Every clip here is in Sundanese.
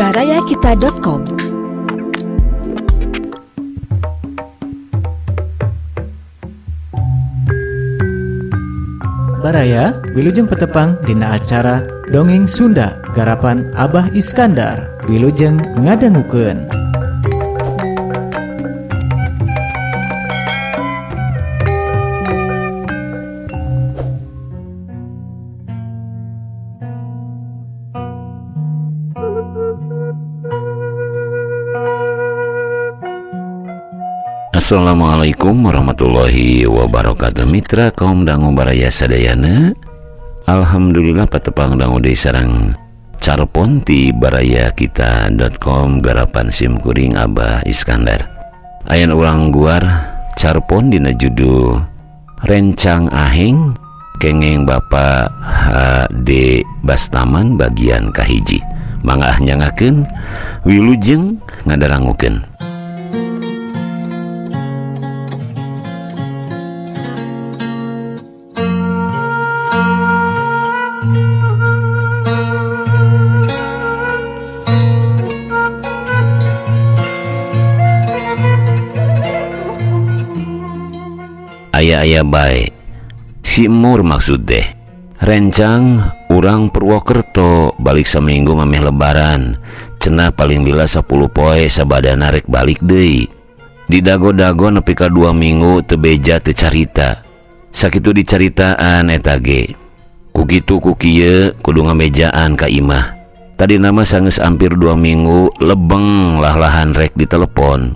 barayakita.com. Baraya wilujeng petepang dina acara Dongeng Sunda garapan Abah Iskandar. Wilujeng ngadangukeun. Assalamualaikum warahmatullahi wabarakatuh. Mitra kaum dangu baraya sadayana, alhamdulillah patepang dangu deui sareng carpon ti barayakita.com garapan simkuring Abah Iskandar. Ayeuna urang guar carpon dina judul Rencang Aheng kengeng Bapak HD Bastaman bagian kahiji. Mangga nyangakeun wilujeng ngadarangukeun. Aya baik si Mur maksud deh rencang urang Purwokerto balik seminggu mameh lebaran cenah paling bila 10 poe sabadana rek balik deui di dago-dago nepi ka 2 minggu teu beja teu carita sakitu dicaritaan eta ge ku kitu ku kieu kudu ngamejaan ka imah tadi nama sanggeus hampir 2 minggu lebeng lah-lahan rek ditelepon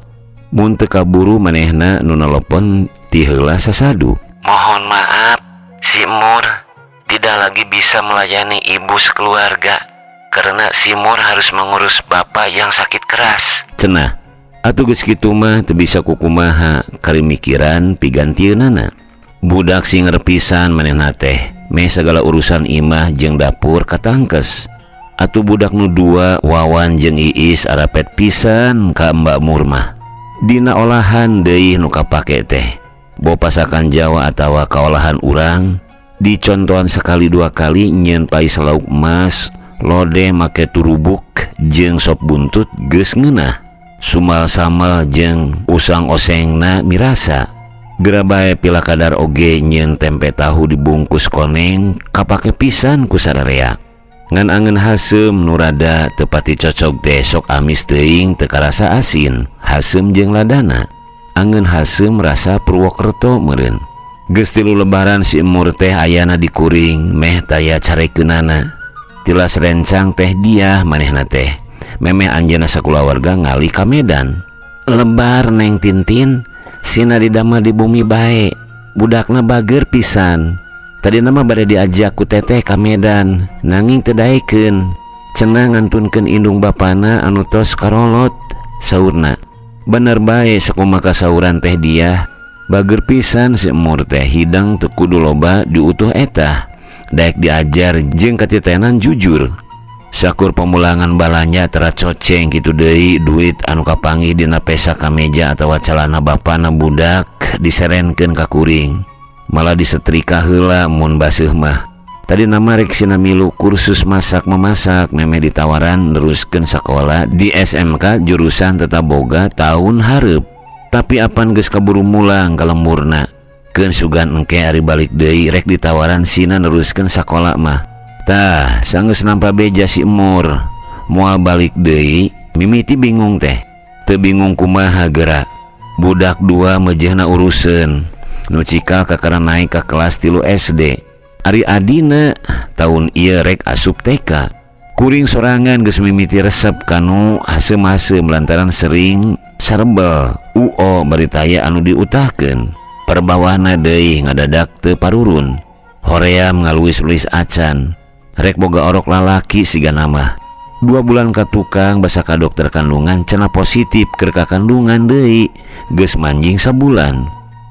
mun teu kaburu manehna nu nelepon ti heula sasadu. Mohon maaf, si Mur tidak lagi bisa melayani ibu sekeluarga karena si Mur harus mengurus bapak yang sakit keras. Cenah, atuh geus kitu mah teu bisa kukumaha kari mikiran pigantieunana. Budak sing repisan manehna teh, meh segala urusan imah jeung dapur katangkes. Atuh budak nu dua Wawan jeung Iis arapet pisan ka Mbak Mur mah. Dina olahan deui nu kapake teh. Bopasakan Jawa atawa kaolahan urang dicontohan sekali 2 kali nyen pai selauk emas lode make turubuk jeung sop buntut geus ngeunah sumal samal jeung usang osengna mirasa gerabae pila kadar oge nyen tempe tahu dibungkus koneng kapake pisan ku sararea ngan angeun haseum nu rada teu pati cocok teh sok amis teuing teu karasa asin haseum jeung ladana angeun haseum rasa Purwokerto meureun. Geus 3 lebaran si Mur teh ayana di kuring meh taya carekeunana. Tilas rencang teh dia manehna teh. Memeh anjeunna sakulawarga ngali ka Medan. Lebar Neng Tintin, sina didamel di bumi bae. Budakna bager pisan. Tadi nama bade diajak ku teteh ka Medan, nanging teu daekeun. Cenah ngantunkeun indung bapana anu tos karolot, saurna. Bener bae sakumaha kasauran teh dia bager pisan si Mur teh hidang teu kudu loba diutuh eta daek diajar jeung katitenan jujur sakur pemulangan balanja tara coceng kitu deui duit anu kapanggih dina pesa kameja atawa calana bapana budak diserenkeun ka kuring malah disetrika heula mun baseuh mah tadi nama rek sina milu kursus masak memasak memeh ditawaran neruskeun sakola di SMK jurusan Tata Boga tahun hareup tapi apan geus kaburu mulang ka lemburna keun sugan engke ari balik deui rek ditawaran sina neruskeun sakola mah tah sanggeus nampa beja si Mur moal balik deui mimiti bingung teh teu bingung kumaha geura budak 2 meujeuhna uruseun nu cikal kakara naik ka kelas 3 SD Ari adina tahun ieu rek asup TK kuring sorangan geus mimiti resep kanu haseum-haseum lantaran sering sarebel UO baritaya anu diutahkeun perbawahna deui ngadadak teu parurun hoream ngaluis-luis acan rek boga orok lalaki siga nama 2 bulan ka tukang basa ka dokter kandungan cenah positif keur ka kandungan deui geus manjing sabulan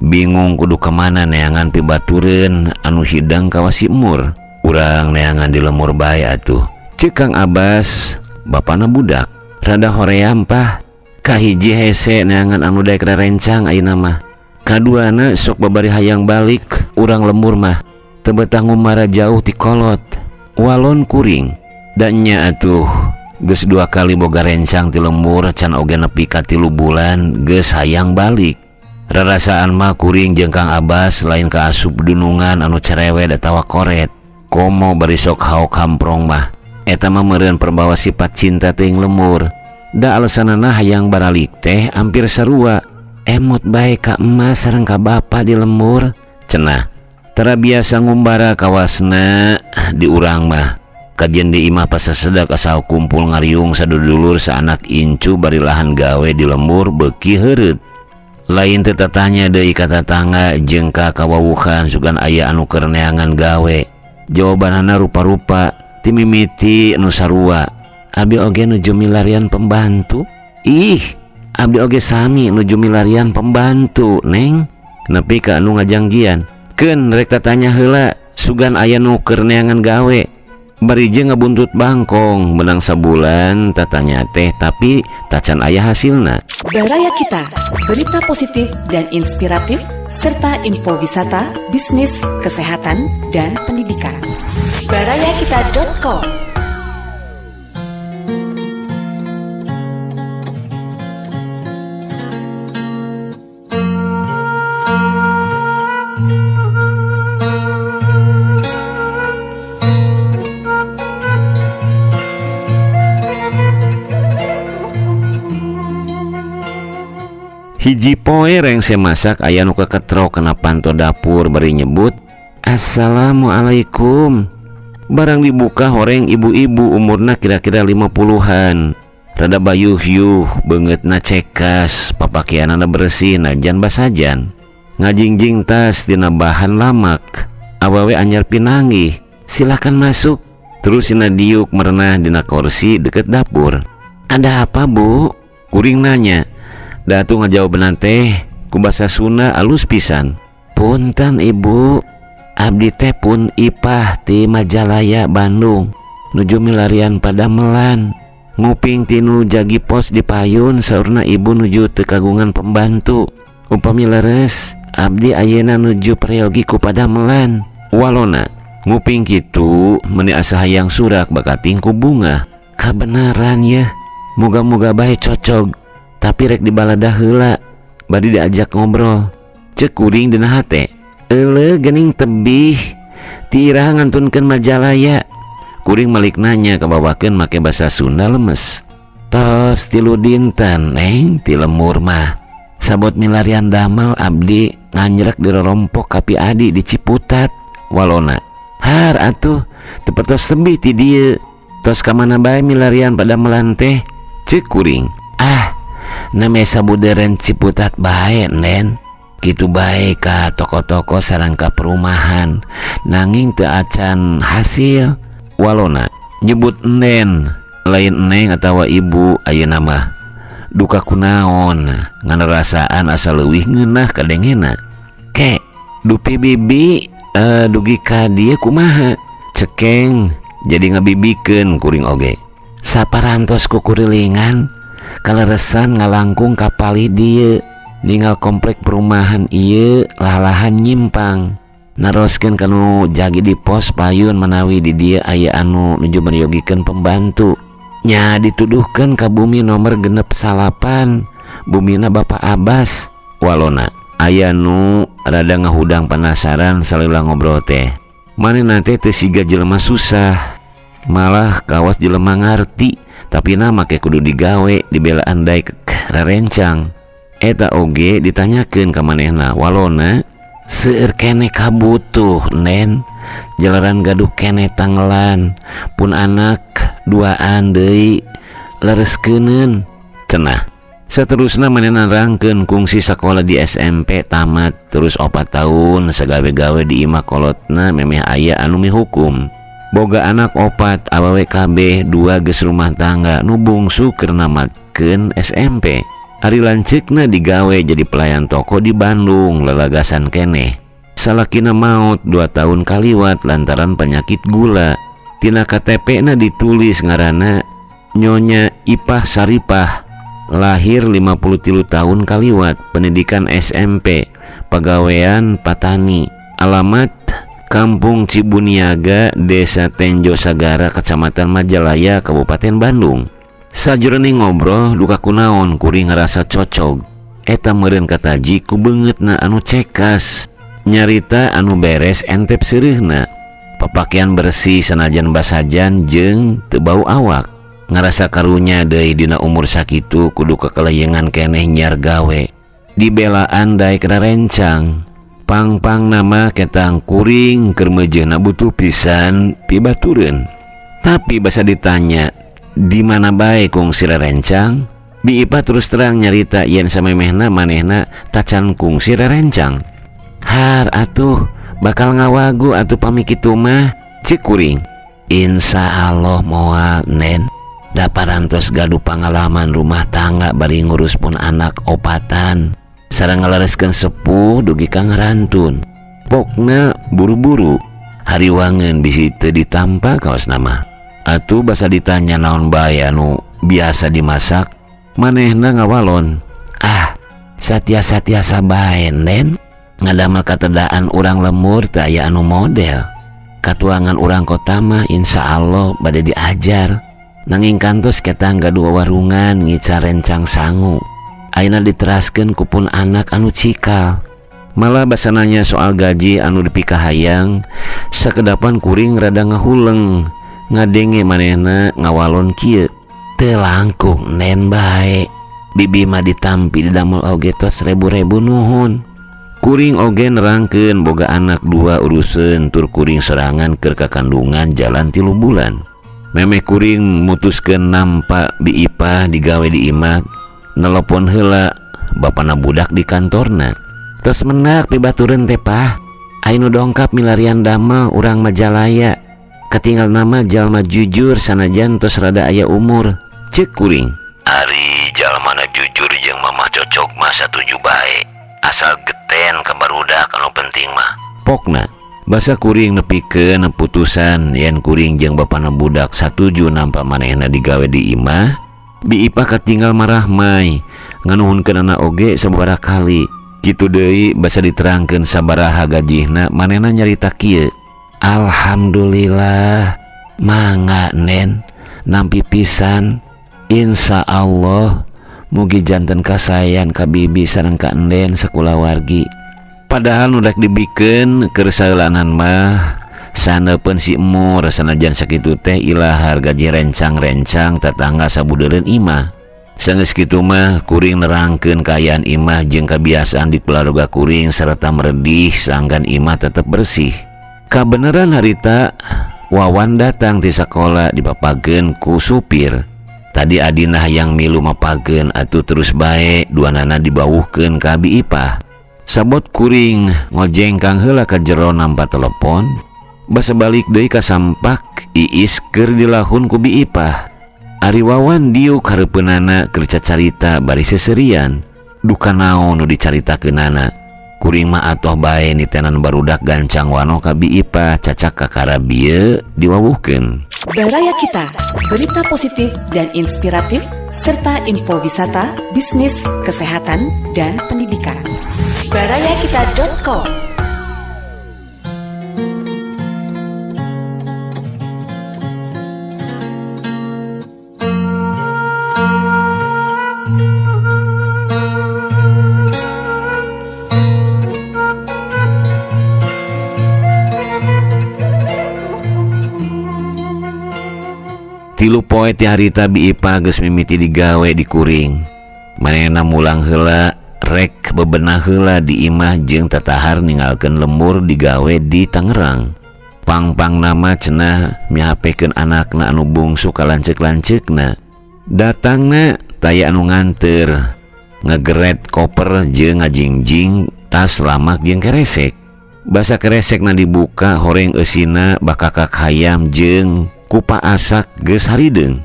bingung kudu kemana neangan pibatureun anu hidang ka si Mur urang neangan di lemur bae atuh ceuk Kang Abbas bapana budak rada hoream pah kahiji hese neangan anu daek rerencang ayeuna mah kaduana sok babari hayang balik urang lemur mah teu betah ngumara jauh ti kolot walon kuring dan nya atuh Geus 2 kali boga rencang ti lembur can oge nepi ka 3 bulan geus hayang balik. Rarasaan mah kuring jeung Kang Abbas lain ka asup dunungan anu cerewet atawa koret. Komo bari sok haok hamprong mah eta mah meureun perbawa sifat cinta teuing lemur. Da alesanana hayang baralik teh hampir sarua. Emot bae ka emas sareng ka bapa di lembur cenah. Tara biasa ngumbara kawasna di urang mah. Kajian di imah pas sedak asal kumpul ngariung sadudulur saanak incu bari lahan gawe di lembur beuki heureut. Lain teu tatanya deui ka tatangga jeung ka kawawuhan sugan aya anu keur neangan gawe. Jawabanana rupa-rupa ti mimiti nu sarua. Abi oge nuju milarian pembantu. Ih, abdi oge sami nuju milarian pembantu, Neng. Nepi ka anu ngajanggian. Keun rek tatanya heula sugan aya nu keur neangan gawe. Bari jeung ngabuntut bangkong menang sabulan tatanya teh tapi tacan aya hasilna. Baraya Kita, berita positif dan inspiratif serta info wisata, bisnis, kesehatan, dan pendidikan. barayakita.com. Hiji poe rengse masak aya nu keketrok kana panto dapur bari nyebut Assalamualaikum. Barang dibuka horeng ibu-ibu umurna kira-kira 50-an. Rada bayuh-yuh beungeutna cekas, papakianana bersih najan basajan. Ngajingjing tas tina bahan lamak. Awewe anyar pinanggih. Silakan masuk. Terus sina diuk merenah dina kursi deket dapur. Ada apa, Bu? Kuring nanya. Datu ngajawab teh ku basa Sunda alus pisan. Punten Ibu, abdi teh pun ipah ti Majalaya Bandung nuju milarian Padamelan. Nguping tinu jagi pos di payun saurna Ibu nuju teu kagungan pembantu. Upami leres abdi ayeuna nuju prayogi ku Padamelan. Walona nguping kitu meuni asa hayang surak bakating ku bunga. Kabenaran ya, muga-muga bae cocok. Tapi rek dibalada heula bari diajak ngobrol. Ceuk kuring dina hate, euleuh geuning tebih ti iraha ngantunkeun Majalaya. Kuring malik nanya kabawakeun make basa Sunda lemes. Tos 3 dinten Neng ti lemur mah. Sabot milarian damel abdi nganjrek di rorompok kapi adi di Ciputat. Walona, har atuh teu pertos tebih ti dieu. Tos ka mana bae milarian Padamelan teh? Ceuk kuring. Name sabuderen Ciputat bae Nen. Kitu bae ka toko-toko sareng ka perumahan nanging teu acan hasil. Walona nyebut Nen lain Neng atawa Ibu ayeuna mah. Duka kunaon ngan rasaan asa leuwih ngeunah kadengena. Ke dupi bibi dugi ka dieu kumaha? Cekeng jadi ngabibikeun kuring oge. Saparantos ku kurilingan kaleresan ngalangkung kapali dieu ninggal komplek perumahan ieu lalahan nyimpang. Naroskeun kanu jagi di pos payun menawi di dieu aya anu nuju meryogikeun pembantu. Nya dituduhkeun ka bumi nomor 69, bumina Bapak Abbas. Walona aya nu rada ngahudang penasaran salila ngobrol teh. Manehna teh teu siga jelema susah, malah kawas jelema ngarti. Tapi nama ke kudu digawe dibela andai rerencang. Eta oge ditanyakeun ka manehna. Walona seueur kene kabutuh Nen. Jalaran gaduh kene tanggelan. Pun anak duaan deui lereskeunun cenah. Saterusna manehna rangkeun kungsi sakola di SMP tamat. Terus 4 tahun sagawe-gawe di imah kolotna memeh aya anu mihukum. Boga anak 4 awewe kabeh 2 geus rumah tangga. Nu bungsu keur namatkeun SMP. Ari lanceukna digawe jadi pelayan toko di Bandung lelagasan keneh. Salakina maot 2 tahun kaliwat lantaran penyakit gula. Tina KTP-na ditulis ngaranna Nyonya Ipah Saripah. Lahir 53 tahun kaliwat, pendidikan SMP, pagawean Patani. Alamat Kampung Cibuniaga, Desa Tenjo Sagara, Kecamatan Majalaya, Kabupaten Bandung. Sajroning ngobrol duka kunaon kuring ngerasa cocok. Eta meureun kataji ku beungeutna anu cekas. Nyarita anu beres entep seureuhna. Papakian bersih sanajan basajan jeung teu bau awak. Ngarasa karunya deui dina umur sakitu kudu kekeleyengan keneh nyiar gawe. Dibelaan daek rarencang. Pang-pang nama ketang kuring keur meujeuhna butuh pisan pibatureun. Tapi basa ditanya, di mana bae kungsi rarencang? Bi Ipa terus terang nyarita yen samemehna manehna tacan kungsi rarencang. Har atuh bakal ngawagu atuh pami kitu mah, cik kuring. Insya Allah moal nen. Da parantos gaduh pangalaman rumah tangga bari ngurus pun anak opatan. Sareng ngalereskeun sepuh dugi ka ngarantun. Pokna buru-buru. Hariwangeun bisi teu ditampa kaos nama. Atuh basa ditanya naon bae anu biasa dimasak, manehna ngawalon. Ah, satia-satiasa bae nen. Ngadamel katedaan urang lemur teu aya anu model. Katuangan urang kota mah insya Allah bade diajar. Nanging kantos ketang gaduh warungan ngicar rencang sangu. Ayeuna diteraskeun ku pun anak anu cikal. Malah basananya soal gaji anu dipikahayang, sakedapan kuring rada ngahuleng. Ngadenge manehna ngawalon kieu, teu langkung nen bae. Bibi mah ditampi didamel oge tos ribu-ribu nuhun. Kuring oge nerangkeun boga anak dua uruseun tur kuring sorangan keur kakandungan jalan 3 bulan. Memeh kuring mutuskeun nampa Bi Ipa digawe di imah, nelpon heula bapana budak di kantorna. Tos mendak pibatureun teh Pah, ayeuna dongkap milarian damel urang Majalaya. Katinggal nama jalma jujur sanajan tos rada aya umur, cek kuring. Ari jalmana jujur jeung mamah cocok mah satuju bae. Asal geten ka barudak anu penting mah. Pokna basa kuring nepikeun putusan yen kuring jeung bapana budak satuju nampa manehna digawe di imah. Bi Ipa katinggal marah mai nganuhunkeun anak oge sababaraha kali. Kitu deui basa diterangkeun sabaraha gajihna manehna nyarita kieu. Alhamdulillah, mangga nen, nampi pisan. Insya Allah, mugi janten kasayan ka bibi sareng ka enden sakulawargi. Padahal nudak dibikeun keur saeulanan mah, saneupun si Emur sanajan sakitu teh ilahar gaji rencang-rencang tetangga sabudeureun imah. Sageus kitu mah kuring nerangkeun kaayaan imah jeung kabiasaan di keluarga kuring sarta meredih sanggan imah tetep bersih. Kabeneran harita Wawan datang di sekolah dipapageun ku supir. Tadi adinah yang milu mapageun atuh terus bae duanana dibawuhkeun ka Bi Ipa. Sabot kuring ngojengkang heula ka jero nampa telepon. Basa balik deui ka sampak Iis keur dilahun ku Bi Ipa. Ari Wawan diuk hareupeunana keur cacarita bari seserian. Duka naon nu dicaritakeunana. Kuring mah atoh bae nitenan barudak gancang wano ka Bi Ipa cacak kakara bieu diwawuhkeun. Baraya Kita, berita positif dan inspiratif serta info wisata, bisnis, kesehatan, dan pendidikan. barayakita.com. Tilu poe ti harita Bi Ipa geus mimiti digawe di kuring. Manehna mulang heula rek bebenah heula di imah jeung tatahar ninggalkeun lembur digawe di Tangerang. Pang-pang nama cenah mihapekeun anakna anu bungsu ka lanceuk-lanceukna. Datangna taya anu nganteur, ngegeret koper jeung ngajingjing tas lamak jeung keresek. Basa keresekna dibuka horeng eusina bakakak hayam jeung kupa asak geus harideung.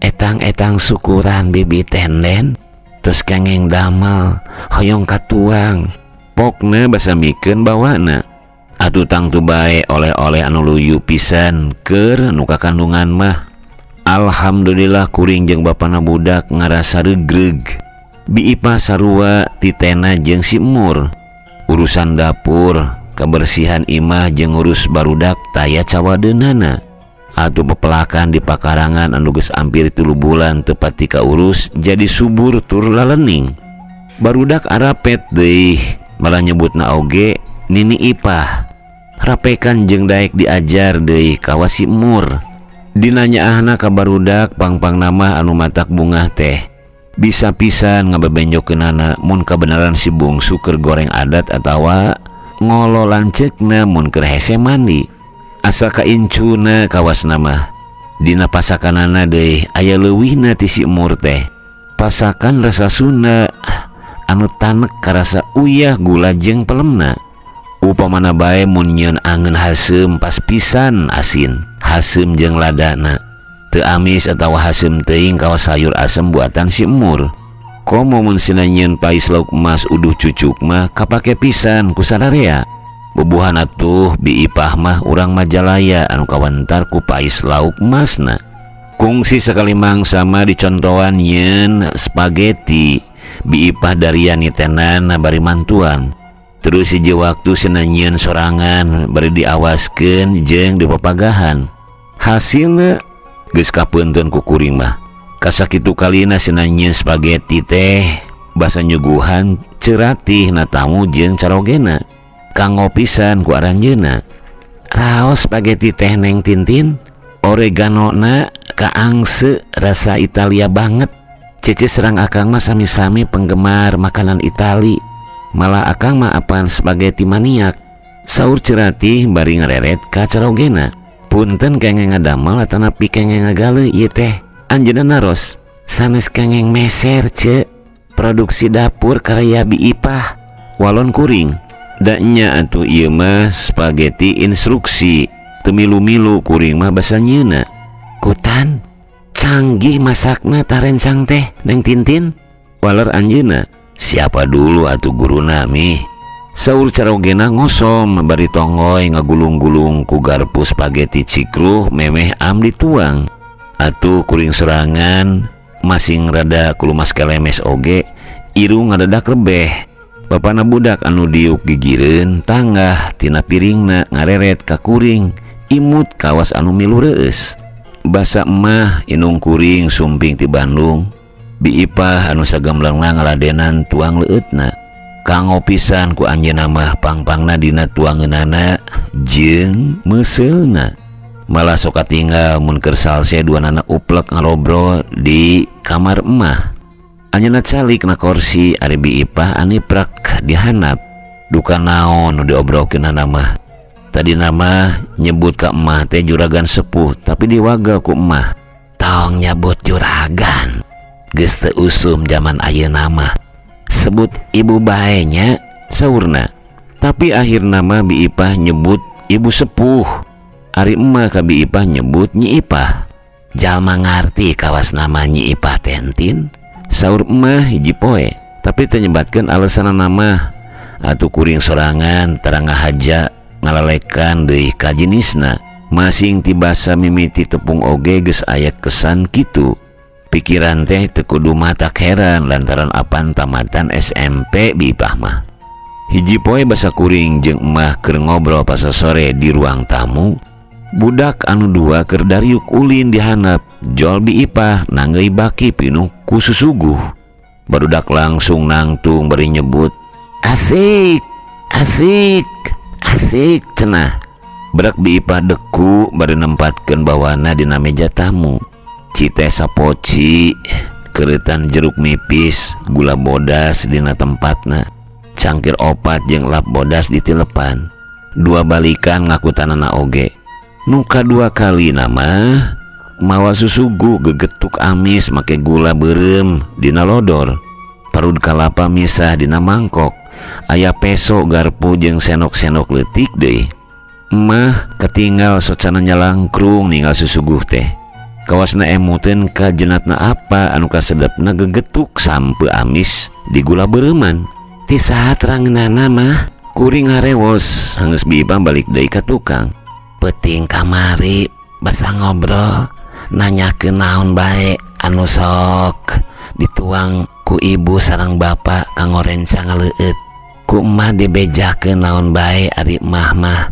Etang-etang syukuran bibi tenden tos kengeng damel hoyong katuang. Pokna basa mikeun bawana. Atuh tang tu bae oleh-oleh anu luyu pisan keur nu kakandungan mah. Alhamdulillah kuring jeung bapana budak ngarasa regreg. Bi Ipa sarua titena jeung si Emur. Urusan dapur, kebersihan imah jeung ngurus barudak taya cawadeunana. atuh pepelakan di pakarangan anu geus ampir 3 bulan teu pati kaurus jadi subur tur lalening. Barudak arapet deui malah nyebutna oge Nini Ipah. Rapekan jeung daek diajar deui ka Si Mur. Dinanyaahna ka barudak pang-pang nama anu matak bungah teh. Bisa pisan ngabebenjokeunana mun kabenaran si bungsu keur goreng adat atawa ngolo lanceukna mun keur hese mandi. Asa kaincuna kawas nama. Dina pasakanana deui aya leuwihna ti Si Mur teh. Pasakan rasa Sunda anu tanek karasa uyah gula jeung pelemna. Upamana bae mun nyieun angeun haseum pas pisan asin, haseum jeung ladana. Teu amis atawa haseum teuing kawas sayur asem buatan Si Mur. Komo mun sina nyieun pais lauk emas uduh cucuk mah kapake pisan ku sadarea. Bubuhan atuh Bi Ipah mah urang Majalaya anu kawentar ku pais lauk emasna. Kungsi sekali mangsa mah dicontohan nyieun spageti. Bi Ipah darian nitenan bari mantuan. Terus hiji waktu cenah nyieun sorangan bari diawaskeun jeung dipapagahan. Hasilna geus kapunten ku kuring mah. Kasakitu kalina cenah nyieun spageti teh basa nyuguhan ceratih na tamu jeung carogena. Kanggo pisan ku aranjeunna. Raos spageti teh Neng Tintin, oreganona kaangse rasa Italia banget. Cece serang akang mah sami-sami penggemar makanan Itali. Malah akang mah apaan spageti maniak. Saur ceratih bari ngareret ka carogena. Punten kengeng ngadamel atanapi kengeng ngagale ieu teh. Anjeunna naros sanes kengeng meser ce. Produksi dapur karya Bi Ipah. Walon kuring. Da nya atuh ieu mah spageti instruksi. Teu milu-milu kuring mah basa nyieunna. Kutan canggih masakna tarencang teh Neng Tintin. Waler anjeunna. Siapa dulu atuh guru nami? Saur carogena ngosom bari tonggoy ngagulung-gulung ku garpu spageti cikruh memeh am dituang. Atuh kuring sorangan masing rada kulumas kelemes oge irung ngadadak rebeh. Bapana budak anu diuk gigireun tanggah tina piringna ngareret ka kuring imut kawas anu milu reueus. Basa emah inung kuring sumping ti Bandung. Bi Ipah anu sagamblangna ngaladenan tuang leueutna. Kanggo pisan ku anjeunna mah pang-pangna dina tuangeunana jeung meuseulna. Malah sok katinggal mun keur salse duanana uplek ngarobrol di kamar emah. Anjeunna calik na kursi ari Bi Ipah aniprak dihanap. Duka naon nu diobrolkeunana mah. Tadina mah nyebut ka emah teh juragan sepuh tapi diwagel ku emah. Tong nyebut juragan. Geus teu usum zaman ayeuna mah. Sebut ibu bae nya saurna. Tapi akhirna mah Bi Ipah nyebut ibu sepuh. Ari emah ka Bi Ipah nyebut Nyi Ipah. Jalma ngarti kawas nama Nyi Ipah tentin. Saur emah hiji poe. Tapi teu nyebatkeun alesanna nama. Atuh kuring sorangan tarang ngahaja ngalalekan deui ka jenisna. Masing ti basa mimiti tepung oge geus aya kesan kitu. Pikiran teh teu kudu matak heran lantaran apan tamatan SMP Bi Ipah mah. Hiji poe basa kuring jeung emah keur ngobrol pas sore di ruang tamu. Budak anu dua keur dariuk ulin dihanap jol Bi Ipah nanggeuy baki pinuh ku susuguh. Barudak langsung nangtung bari nyebut, "Asik, asik, asik cenah." Berak Bi Ipah deku bari nempatkeun bawana dina meja tamu. Cite sapoci, keretan jeruk nipis, gula bodas dina tempatna, cangkir opat jeung lap bodas di tilepan. Dua balikan ngakutanana oge. Nu kadua kali nama mawa susugu gegetuk amis make gula beureum dina lodor. Parud kalapa misah dina mangkok. Aya peso garpu jeung senok-senok leutik deui. Emah ketinggal socana nyalangkrung ninggal susuguh teh. Kawasna emuteun ka jenatna apa anu kasedepna gegetuk sampe amis di gula beureuman. Ti saha terangeunana mah kuring harewos geus Bi Ipah balik deui ka tukang. Peuting kamari basa ngobrol nanyakeun naon bae anu sok dituang ku ibu sareng bapak kanggo rencang leueut. Ku emah dibejakeun naon bae ari emah mah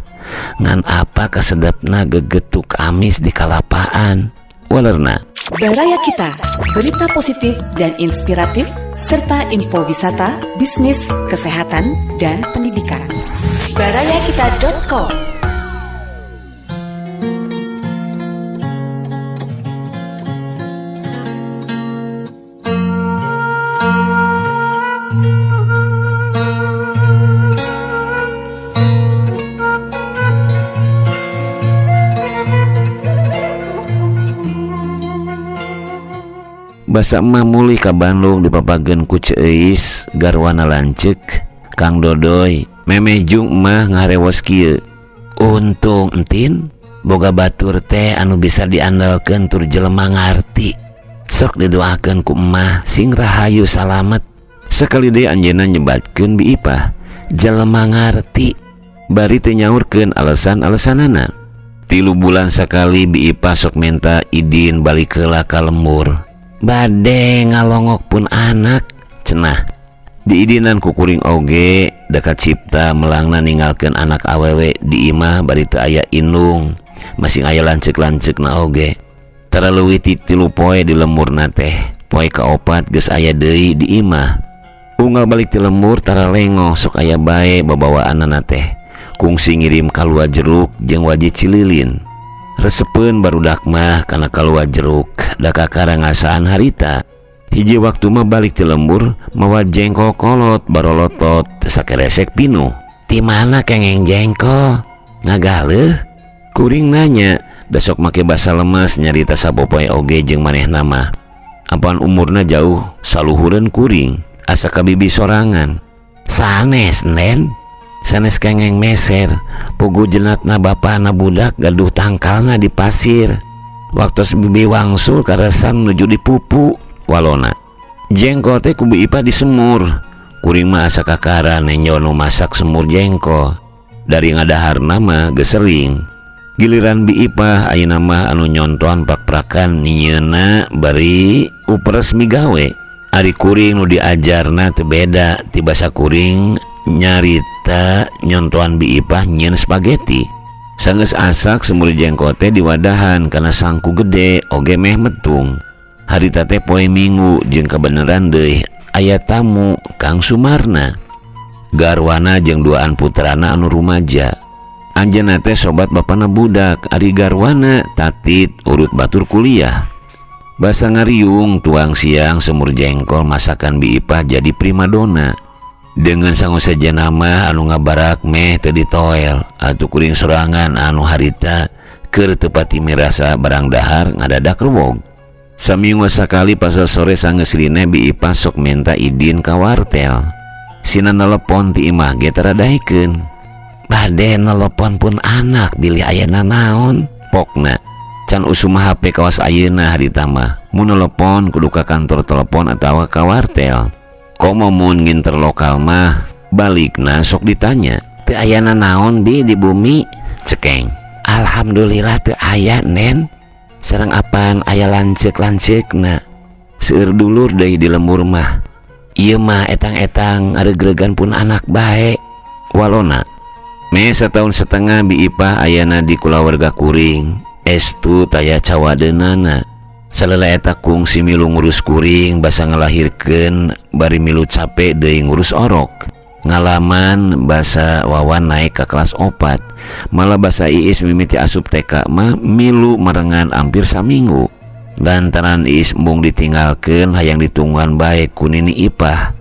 ngan apa kasedapna gegetuk amis di kalapaan. Walerna Baraya Kita, berita positif dan inspiratif serta info wisata, bisnis, kesehatan, dan pendidikan. barayakita.com. Basa emah mulih ka Bandung dipapageun ku Ceis garwana lanceuk Kang Dodoy memeh jung emah ngarewas kieu. Untung entin boga batur teh anu bisa diandalkeun tur jelema ngarti. Sok didoakeun ku emah sing rahayu salamet. Sekali deui anjeunna nyebatkeun Bi Ipah jelema ngarti bari teu nyaurkeun alasan-alasanana. 3 bulan sakali Bi Ipah sok minta idin balik heula ka lembur. Bade ngalongok pun anak cenah diidinan kukuring oge dekat cipta melangna ninggalkeun anak awewe di imah bari teu aya indung masing aya lanceuk-lanceuk na oge. Tara leuwih ti 3 poe di lemurna teh poe kaopat geus aya deui di imah. Unggal balik ti lembur tara lengo sok aya bae babawaanna teh kungsi ngirim kalua jeruk jeung waji cililin. Resepeun barudak mah kana kalua jeruk da kakarangasaan harita. Hiji waktu mah balik ti lembur mawa jengkol kolot barolotot sakeresek pinuh. Ti mana kengeng jengkol? Ngagaleuh? Kuring nanya, da sok make basa lemes nyarita sapopoe oge jeung manehna mah. Apaan umurna jauh saluhureun kuring, asa kabibi sorangan. Sanes nen? Sanes kengeng meser pugu jenatna bapana budak gaduh tangkalna di pasir waktu bibi wangsul karesan menuju di pupu walona. Jengkol teh ku Bi Ipah disemur kuring mah asa kakara nenyono masak semur jengkol dari ngadaharna mah geus sering. Giliran Bi Ipah ayeuna mah anu nyontoan pak-prakan ninyeuna bari uperes migawe. Ari kuring nu diajarna teu beda ti basa kuring nyarita nyontoan Bi Ipah nyieun spageti. Sanggeus asak semur jengkol teh di wadahan kana sangku gede oge meh metung. Harita teh poe Minggu jeung kabeneran deui aya tamu Kang Sumarna. Garwana jeung duaan putrana anu rumaja. Anjeunna teh sobat bapana budak, ari garwana tatit urut batur kuliah. Basa ngariung tuang siang semur jengkol masakan Bi Ipah jadi primadona. Dengan sangu saja nama anu ngabarak meh teu ditoel atuh kuring sorangan anu harita keur teu pati mirasa barang dahar ngadadak rewog. Saminggu sakali pas sore sangeus rine Bi Ipah sok minta idin ka wartel. Sina nelepon ti imah ge tara daekeun. Bade nelepon pun anak bilih ayana naon pokna. Can usum HP kawas ayeuna harita mah. Mun nelepon kudu ka kantor telepon atawa ka wartel. Komo mun nginter lokal mah balikna sok ditanya teu ayana naon Bi di bumi cekeng. Alhamdulillah teu aya nen. Sareng apaan aya lanceuk-lanceukna seueur dulur deui di lembur mah. Ieu mah etang-etang aregreugan pun anak bae walona. Me 1 tahun setengah Bi Ipah ayana di kulawarga kuring estu taya cawadeunana. Salela eta kungsi milu ngurus kuring basa ngelahirkeun bari milu capek deui ngurus orok. Ngalaman basa Wawan naik ke kelas 4 malah basa Iis mimiti asup TK mah milu merengan hampir saminggu. Lantaran Iis embung ditinggalkeun hayang ditungguan bae ku Nini Ipah.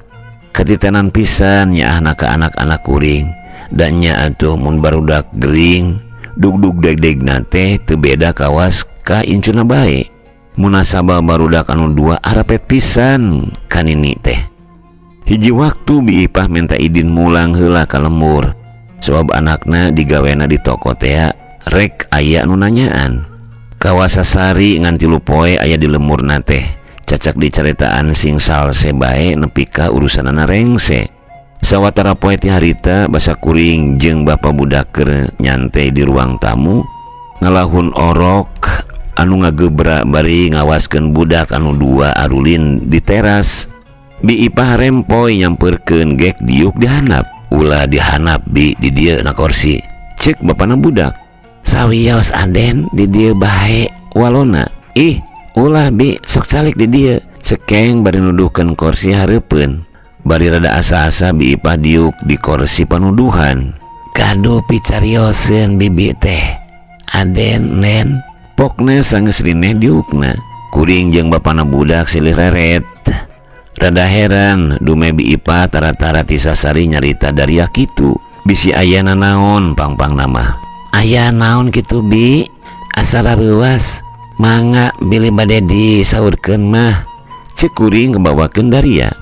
Ketitenan pisan nya anak ke anak-anak kuring dan nya atuh mun barudak gering dug-dug deg-degna teh teu beda kawas ka incuna bae. Munasabah barudak anu 2 arapet pisan ka Nini teh. Hiji waktu Bi Ipah minta idin mulang heula ka lembur sebab anakna digawena di toko teh rek aya anu nanyaan. Kawasa sari ngan 3 poe aya di lemurna teh cacak dicaritaan sing salse bae nepi ka urusanana rengse. Sawatara poe ti harita basa kuring jeung bapa budak keur nyantai di ruang tamu ngalahun orok anu ngagebra bari ngawaskeun budak anu 2 arulin di teras. Bi Ipah rempoy nyamperkeun gek diuk dihanap. Ulah dihanap Bi di dieu na kursi. Cek bapana budak. Sawios Aden di dieu bae walona. Ih, ulah Bi, sok calik di dieu. Cekeng bari nuduhkeun kursi hareupeun. Bari rada asa-asa Bi Ipah diuk di kursi panuduhan. Gaduh picarioseun bibi teh. Aden nen pokna sanggeus rineh diukna. Kuring jeung bapana budak silih reret. Rada heran dume Bi Ipah tara-tara tisasari nyarita dari kitu. Bisi ayana naon pang-pang nama. Aya naon kitu Bi? Asal ruas. Mangga bilih bade disaurkeun mah. Cek kuring ngebawakeun Daria.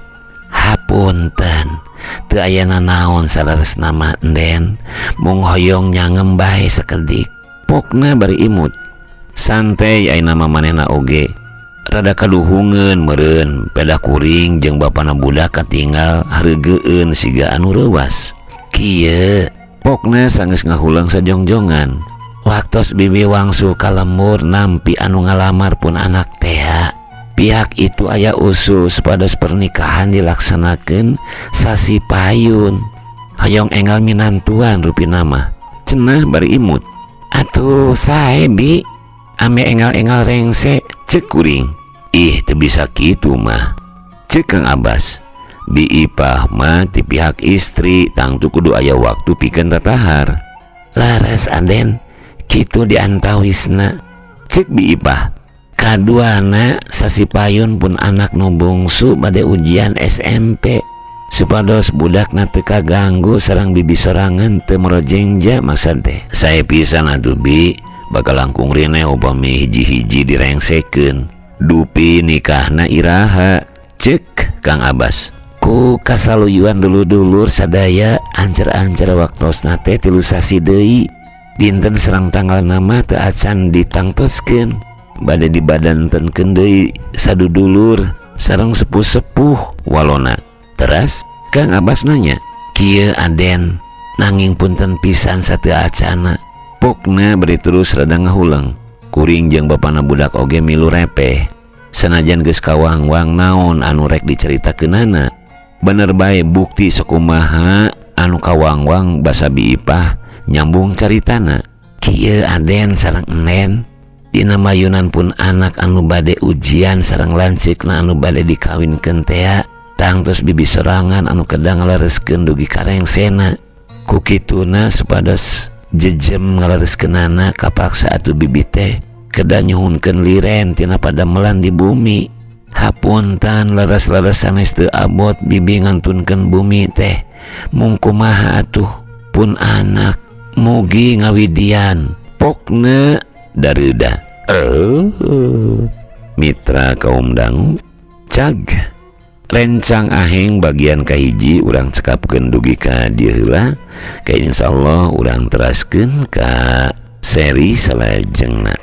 Hapunten, teu ayana naon salares nama enden. Mung hoyong nyangem bae sakedik. Pokna bari imut. Santai aya nama manehna oge. Rada kaduhungeun meureun peda kuring jeung bapana budak katinggal hareugeun siga anu reuwas. Kieu, pokna sanggeus ngahulang sajongjongan. Waktos bibi wangsu kalemur nampi anu ngalamar pun anak teh. Pihak itu aya usus pados pernikahan dilaksanakeun sasi payun. Hayong enggal minantuan rupi nama. Cenah bari imut. Atuh sae Bi, ame enggal-enggal rengse, cek kuring. Ih, teu bisa kitu mah. Cek Kang Abbas. Bi Ipah mah ti pihak istri tangtu kudu aya waktu pikeun tatahar. Laras Aden, kitu diantawisna. Cek Bi Ipah. Kaduana sasi payun pun anak nu bungsu bade ujian SMP. Supados budakna teu kaganggu sareng bibi sorangan teu merojengja maksud teh. Sae pisan atuh Bi, bakal langkung rineh upami hiji-hiji direngsekeun. Dupi nikahna iraha. Cek Kang Abbas. Ku kasaluyuan dulur-dulur sadaya ancer-ancer waktosna teh 3 sasi deui. Dinten serang tanggal nama teu acan ditangtoskeun. Bade dibadantenkeun deui sadudulur sareng sepuh-sepuh walona. Teras Kang Abbas nanya, kieu Aden nanging punten pisan sateu acana. Pokna beri terus rada ngahulang. Kuring jeung bapana budak oge milu repeh. Sanajan geus kawang-wang naon anu rek dicaritakeunana. Bener bae bukti sakumaha anu kawang-wang basa Bi Ipah nyambung caritana. Kieu Aden sareng enen dina mayunan pun anak anu bade ujian sareng lancikna anu bade dikawinkeun teh. Tangtos bibi sorangan anu kedang ngalereskeun dugi karengsena. Ku kituna supados jejem ngalereskeunana kapaksa atuh bibi teh kedah nyuhunkeun liren tina padamelan di bumi. Hapunten leres-leres sanes teu abot bibi ngantunkeun bumi teh. Mung kumaha atuh pun anak mugi ngawidian. Pokna dareuda. Mitra kaum dangu cag rencang aheng bagian kahiji urang cekapkeun dugi ka dieu heula. Ka insyaallah urang teraskeun ka seri salajengna.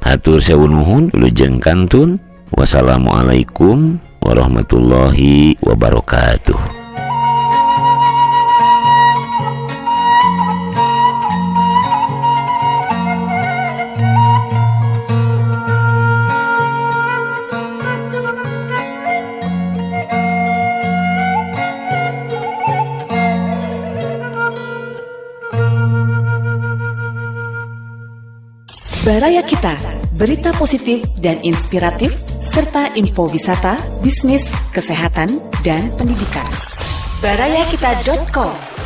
Hatur sewu nuhun wilujeng kantun. Wassalamualaikum warahmatullahi wabarakatuh. Baraya Kita, berita positif dan inspiratif, serta info wisata, bisnis, kesehatan, dan pendidikan. Barayakita.com